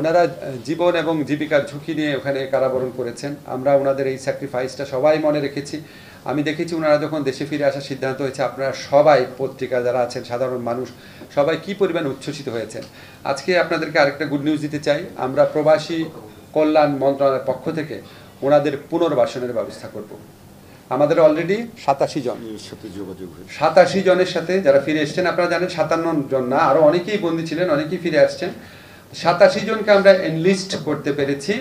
ওনারা জীবন এবং জীবিকার ঝুঁকি নিয়ে ওখানে কারাবরণ করেছেন। আমরা ওনাদের এই স্যাক্রিফাইসটা সবাই মনে রেখেছি। আমি দেখেছি ওনারা যখন দেশে ফিরে আসার সিদ্ধান্ত হয়েছে, আপনারা সবাই পত্রিকা যারা আছেন, সাধারণ মানুষ সবাই কী পরিমাণ উচ্ছ্বসিত হয়েছেন। আজকে আপনাদেরকে আরেকটা গুড নিউজ দিতে চাই। আমরা প্রবাসী কল্যাণ মন্ত্রণালয়ের পক্ষ থেকে ওনাদের পুনর্বাসনের ব্যবস্থা করব। আমাদের অলরেডি 87 জন সাথে যোগাযোগ হয়েছে, 87 জনের সাথে যারা ফিরে এসছেন। আপনারা জানেন 57 জন না, আরও অনেকেই বন্দী ছিলেন, অনেকেই ফিরে আসছেন। 87 জনকে আমরা এনলিস্ট করতে পেরেছি।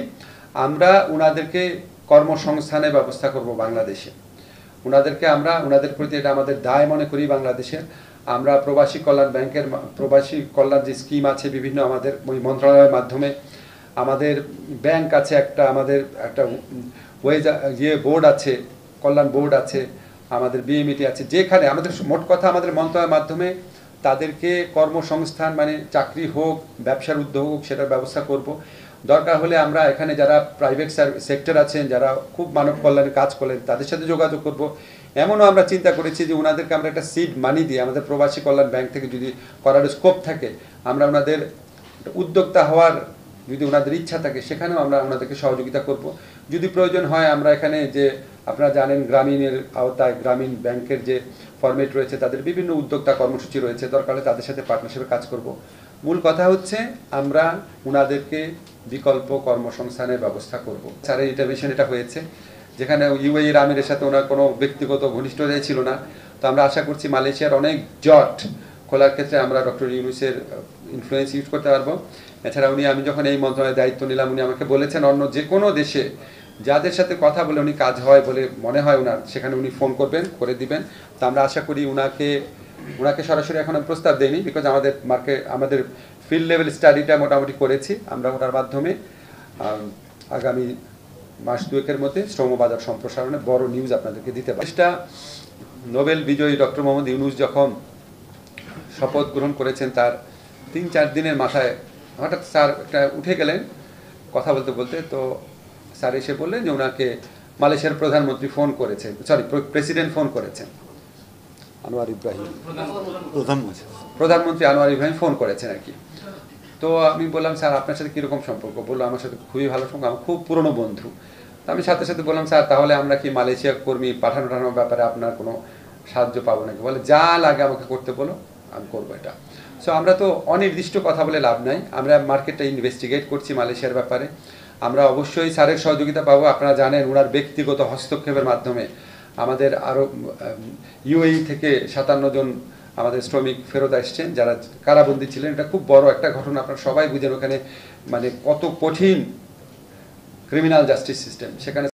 আমরা ওনাদেরকে কর্মসংস্থানের ব্যবস্থা করব বাংলাদেশে। ওনাদেরকে আমরা ওনাদের প্রতি এটা আমাদের দায় মনে করি বাংলাদেশের। আমরা প্রবাসী কল্যাণ ব্যাংকের প্রবাসী কল্যাণ যে স্কিম আছে বিভিন্ন আমাদের ওই মন্ত্রণালয়ের মাধ্যমে, আমাদের ব্যাংক আছে একটা, আমাদের একটা বোর্ড আছে, কল্যাণ বোর্ড আছে, আমাদের বিএমইটি আছে, যেখানে আমাদের মোট কথা আমাদের মন্ত্রণালয়ের মাধ্যমে তাদেরকে কর্মসংস্থান মানে চাকরি হোক, ব্যবসার উদ্যোগ হোক, সেটার ব্যবস্থা করব। দরকার হলে আমরা এখানে যারা প্রাইভেট সেক্টর আছেন, যারা খুব মানব কল্যাণে কাজ করেন, তাদের সাথে যোগাযোগ করব। এমনও আমরা চিন্তা করেছি যে ওনাদেরকে আমরা একটা সিড মানি দিয়ে, আমাদের প্রবাসী কল্যাণ ব্যাংক থেকে যদি করার স্কোপ থাকে, আমরা ওনাদের উদ্যোক্তা হওয়ার যদি ওনাদের ইচ্ছা থাকে, সেখানেও আমরা ওনাদেরকে সহযোগিতা করব। যদি প্রয়োজন হয় আমরা এখানে যে আপনারা জানেন গ্রামীণের আওতায় গ্রামীণ ব্যাংকের যে ফরম্যাট রয়েছে, তাদের বিভিন্ন উদ্যোক্তা কর্মসূচি রয়েছে, দরকার হলে তাদের সাথে পার্টনারশিপে কাজ করব। মূল কথা হচ্ছে আমরা ওনাদেরকে বিকল্প কর্মসংস্থানের ব্যবস্থা করব। স্যারের ইন্টারভেনশন এটা হয়েছে, যেখানে ইউএইর আমিরের সাথে ওনার কোনো ব্যক্তিগত ঘনিষ্ঠতাই ছিল না। তো আমরা আশা করছি মালয়েশিয়ার অনেক জট খোলার ক্ষেত্রে আমরা ডক্টর ইউনূসের ইনফ্লুয়েন্স ইউজ করতে পারবো। এছাড়া আমি যখন এই মন্ত্রণালয়ের দায়িত্ব নিলাম, উনি আমাকে বলেছেন অন্য যে কোনো দেশে যাদের সাথে কথা বলে উনি কাজ হয় বলে মনে হয় ওনার, সেখানে উনি ফোন করবেন, করে দিবেন। তো আমরা আশা করি ওনাকে সরাসরি এখন আমি প্রস্তাব দেইনি, বিকজ আমাদের ফিল্ড লেভেল স্টাডিটা মোটামুটি করেছি। আমরা ওটার মাধ্যমে আগামী মাস দুয়েকের মধ্যে শ্রমবাজার সম্প্রসারণে বড় নিউজ আপনাদেরকে দিতে পারি। এটা নোবেল বিজয়ী ডক্টর মোহাম্মদ ইউনূস যখন শপথ গ্রহণ করেছেন, তার 3-4 দিনের মাথায় হঠাৎ স্যার একটা উঠে গেলেন কথা বলতে বলতে। তো স্যার এসে বললেন যে ওনাকে মালয়েশিয়ার প্রধানমন্ত্রী ফোন করেছেন, প্রেসিডেন্ট ফোন করেছেন, আনোয়ার ইব্রাহিম, প্রধানমন্ত্রী আনোয়ার ইব্রাহিম ফোন করেছেন আর কি। তো আমি বললাম স্যার আপনার সাথে কীরকম সম্পর্ক? বললো আমার সাথে খুবই ভালো সম্পর্ক, আমার খুব পুরনো বন্ধু। তো আমি সাথে সাথে বললাম স্যার তাহলে আমরা কি মালয়েশিয়া কর্মী পাঠানোর ব্যাপারে আপনার কোনো সাহায্য পাবো নাকি? বলে যা লাগে আমাকে করতে বলো, আমি করবো এটা। সো আমরা তো অনির্দিষ্ট কথা বলে লাভ নাই, আমরা মার্কেটটা ইনভেস্টিগেট করছি মালয়েশিয়ার ব্যাপারে। আমরা অবশ্যই স্যারের সহযোগিতা পাবো। আপনারা জানেন ওনার ব্যক্তিগত হস্তক্ষেপের মাধ্যমে আমাদের আরও ইউএই থেকে 57 জন আমাদের শ্রমিক ফেরত আসছেন যারা কারাবন্দী ছিলেন। এটা খুব বড় একটা ঘটনা, আপনারা সবাই বুঝেন ওখানে মানে কত কঠিন ক্রিমিনাল জাস্টিস সিস্টেম, সেখানে